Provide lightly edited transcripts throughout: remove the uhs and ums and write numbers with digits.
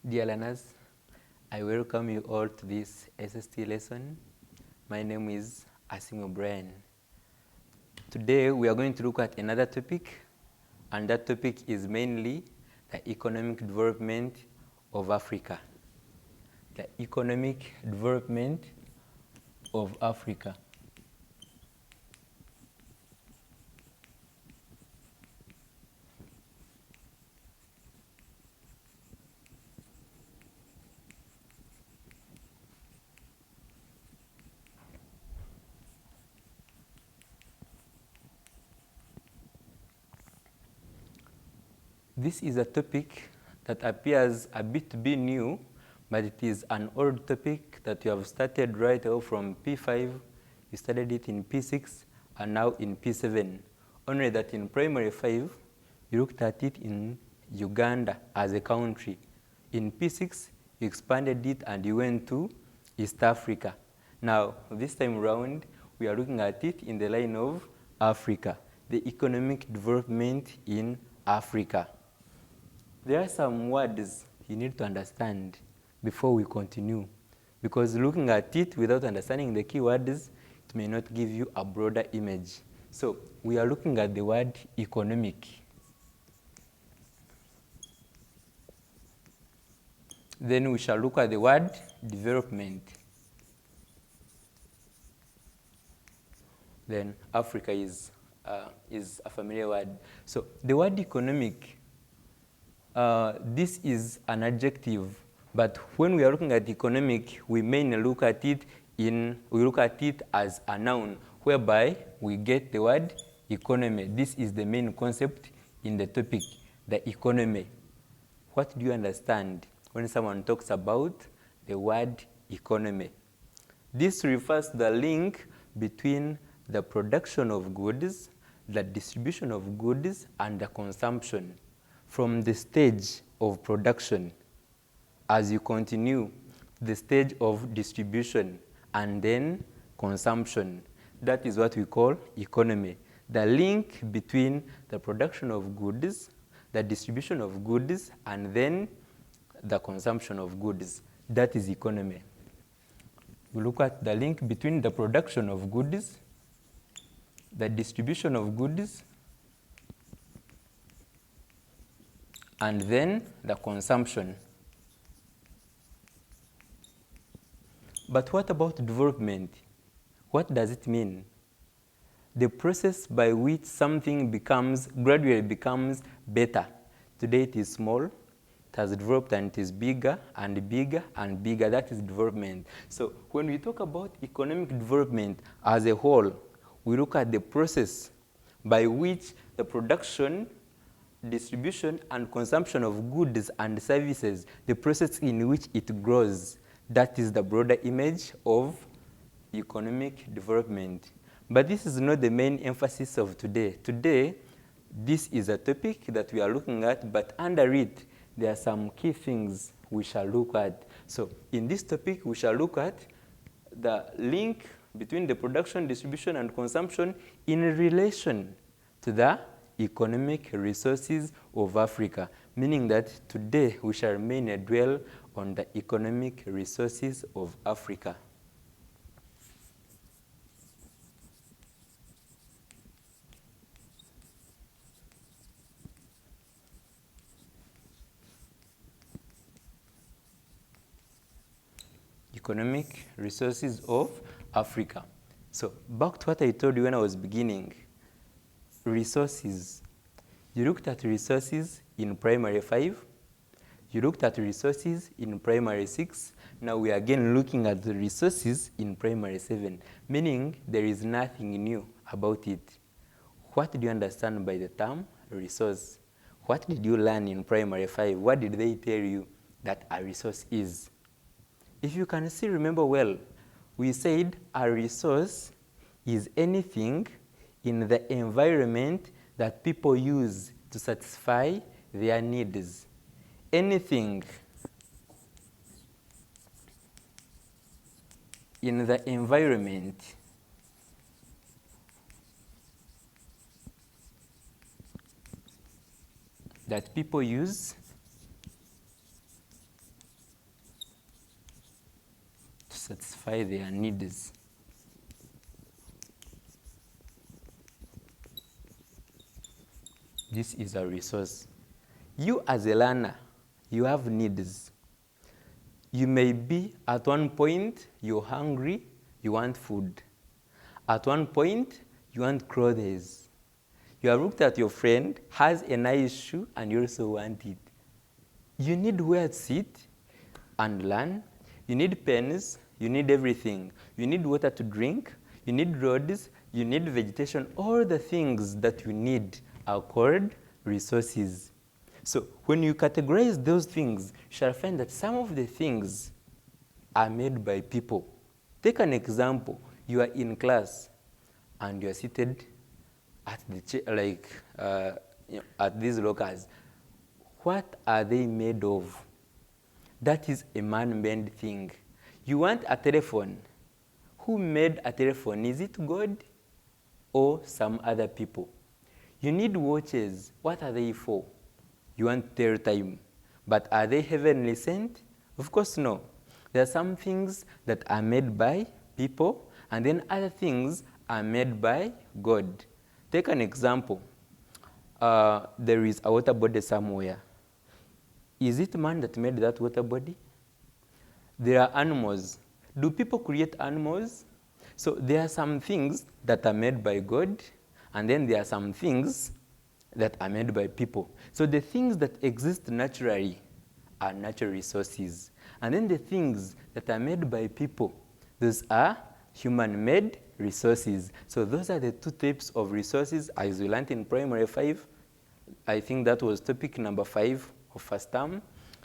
Dear learners, I welcome you all to this SST lesson. My name is Asimo Brian. Today we are going to look at another topic, and that topic is mainly the economic development of Africa. The economic development of Africa. This is a topic that appears a bit to be new, but it is an old topic that you have started right off from P5. You studied it in P6 and now in P7. Only that in primary 5, you looked at it in Uganda as a country. In P6, you expanded it and you went to East Africa. Now, this time around, we are looking at it in the line of Africa, the economic development in Africa. There are some words you need to understand before we continue, because looking at it without understanding the key words, it may not give you a broader image. So we are looking at the word economic. Then we shall look at the word development. Then Africa is a familiar word. So the word economic, this is an adjective, but when we are looking at economic, we mainly look at it as a noun, whereby we get the word economy. This is the main concept in the topic, the economy. What do you understand when someone talks about the word economy? This refers to the link between the production of goods, the distribution of goods, and the consumption from the stage of production as you continue the stage of distribution and then consumption. That is what we call economy. The link between the production of goods, the distribution of goods, and then the consumption of goods. That is economy. We look at the link between the production of goods, the distribution of goods, and then the consumption. But what about development? What does it mean? The process by which something gradually becomes better. Today it is small, it has developed and it is bigger and bigger and bigger. That is development. So when we talk about economic development as a whole, we look at the process by which the production, distribution, and consumption of goods and services, the process in which it grows. That is the broader image of economic development. But this is not the main emphasis of today. Today, this is a topic that we are looking at, but under it, there are some key things we shall look at. So in this topic, we shall look at the link between the production, distribution, and consumption in relation to the economic resources of Africa, meaning that today we shall mainly dwell on the economic resources of Africa. Economic resources of Africa. So back to what I told you when I was beginning. Resources. You looked at resources in primary 5. You looked at resources in primary 6. Now we are again looking at the resources in primary 7, meaning there is nothing new about it. What do you understand by the term resource? What did you learn in primary 5? What did they tell you that a resource is? If you can still remember well, we said a resource is anything in the environment that people use to satisfy their needs. Anything in the environment that people use satisfy their needs. This is a resource. You as a learner, you have needs. You may be at one point, you're hungry, you want food. At one point, you want clothes. You have looked at your friend, has a nice shoe, and you also want it. You need where to sit and learn. You need pens, you need everything. You need water to drink, you need roads, you need vegetation. All the things that you need are called resources. So when you categorize those things, you shall find that some of the things are made by people. Take an example. You are in class and you are seated at the at these lockers. What are they made of? That is a man-made thing. You want a telephone. Who made a telephone? Is it God or some other people? You need watches. What are they for? You want their time. But are they heavenly sent? Of course no. There are some things that are made by people, and then other things are made by God. Take an example. There is a water body somewhere. Is it man that made that water body? There are animals. Do people create animals? So there are some things that are made by God, and then there are some things that are made by people. So the things that exist naturally are natural resources. And then the things that are made by people, those are human-made resources. So those are the two types of resources as we learned in primary 5. I think that was topic number 5 of first term.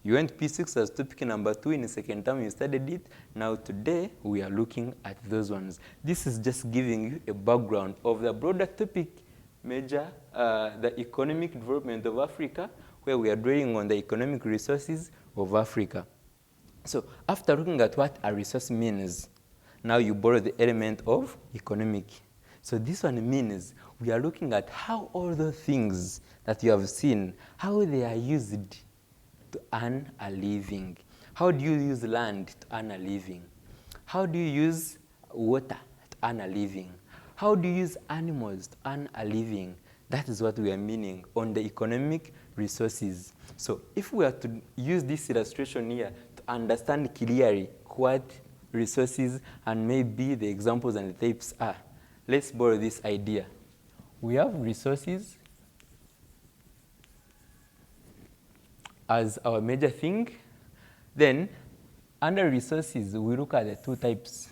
You went P6 as topic number 2 in the second term, you studied it. Now today, we are looking at those ones. This is just giving you a background of the broader topic, the economic development of Africa, where we are dwelling on the economic resources of Africa. So after looking at what a resource means, now you borrow the element of economic. So this one means we are looking at how all the things that you have seen, how they are used to earn a living. How do you use land to earn a living? How do you use water to earn a living? How do you use animals to earn a living? That is what we are meaning on the economic resources. So if we are to use this illustration here to understand clearly what resources and maybe the examples and the types are, let's borrow this idea. We have resources as our major thing. Then under resources, we look at the two types,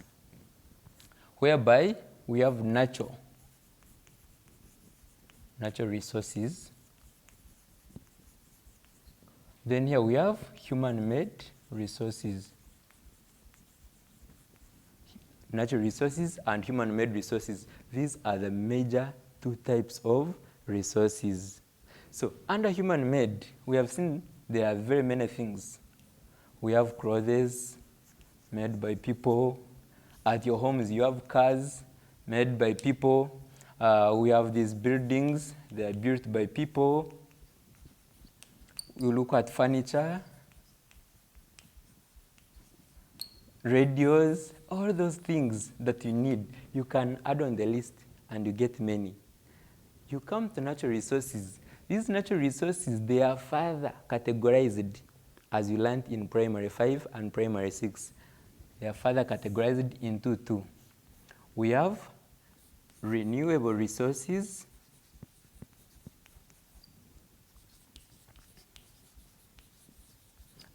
whereby we have natural resources. Then here we have human-made resources. Natural resources and human-made resources. These are the major two types of resources. So under human-made, we have seen there are very many things. We have clothes made by people. At your homes, you have cars made by people. We have these buildings, they are built by people. You look at furniture, radios, all those things that you need, you can add on the list and you get many. You come to natural resources. These natural resources, they are further categorized as you learned in primary 5 and primary 6. They are further categorized into two. We have renewable resources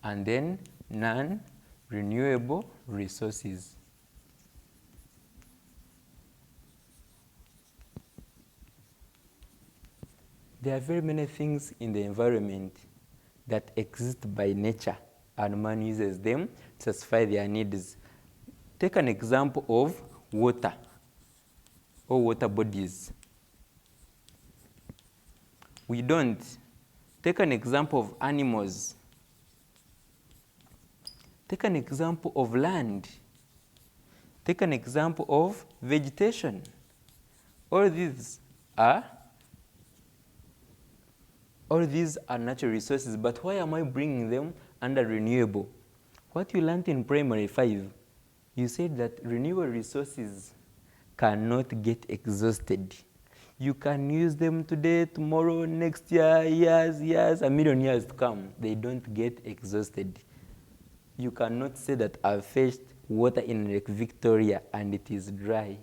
and then non-renewable resources. There are very many things in the environment that exist by nature and man uses them to satisfy their needs. Take an example of water or water bodies. We don't. Take an example of animals. Take an example of land. Take an example of vegetation. All these are natural resources, but why am I bringing them under renewable? What you learned in primary 5, You said that renewable resources cannot get exhausted. You can use them today, tomorrow, next year, years, a million years to come. They don't get exhausted. You cannot say that I've fetched water in Lake Victoria and it is dry.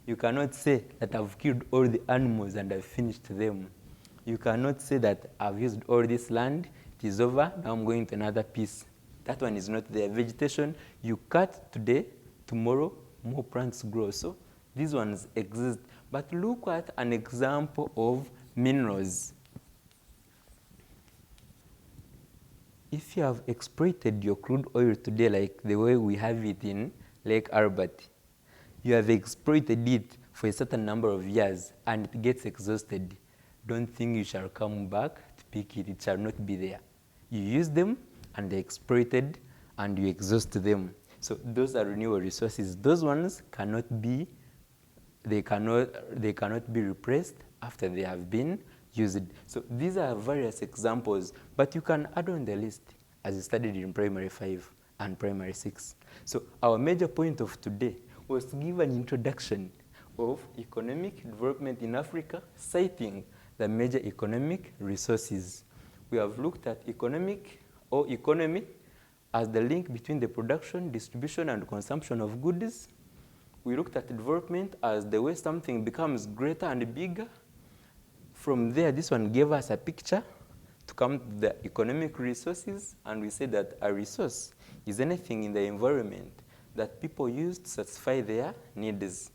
You cannot say that I've killed all the animals and I've finished them. You cannot say that I've used all this land, it is over, now I'm going to another piece. That one is not there. Vegetation, you cut today, tomorrow, more plants grow. So these ones exist. But look at an example of minerals. If you have exploited your crude oil today like the way we have it in Lake Albert, you have exploited it for a certain number of years and it gets exhausted, don't think you shall come back to pick it. It shall not be there. You use them and they're exploited and you exhaust them. So those are renewable resources. Those ones cannot be, they cannot be replaced after they have been used. So these are various examples, but you can add on the list as you studied in primary 5 and primary 6. So our major point of today was to give an introduction of economic development in Africa, citing the major economic resources. We have looked at economic or economy as the link between the production, distribution, and consumption of goods. We looked at development as the way something becomes greater and bigger. From there, this one gave us a picture to come to the economic resources, and we said that a resource is anything in the environment that people use to satisfy their needs.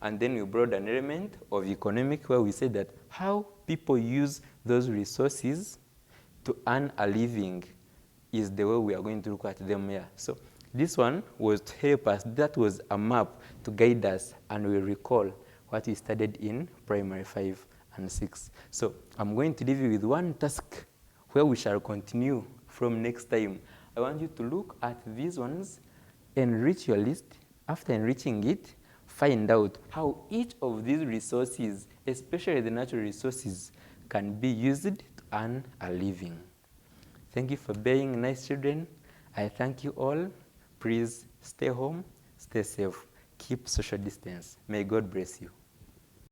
And then we brought an element of economic where we said that how people use those resources to earn a living is the way we are going to look at them here. So this one was to help us. That was a map to guide us, and we recall what we studied in primary 5 and 6. So I'm going to leave you with one task where we shall continue from next time. I want you to look at these ones, enrich your list. After enriching it, find out how each of these resources, especially the natural resources, can be used to earn a living. Thank you for being nice children. I thank you all. Please stay home, stay safe, keep social distance. May God bless you.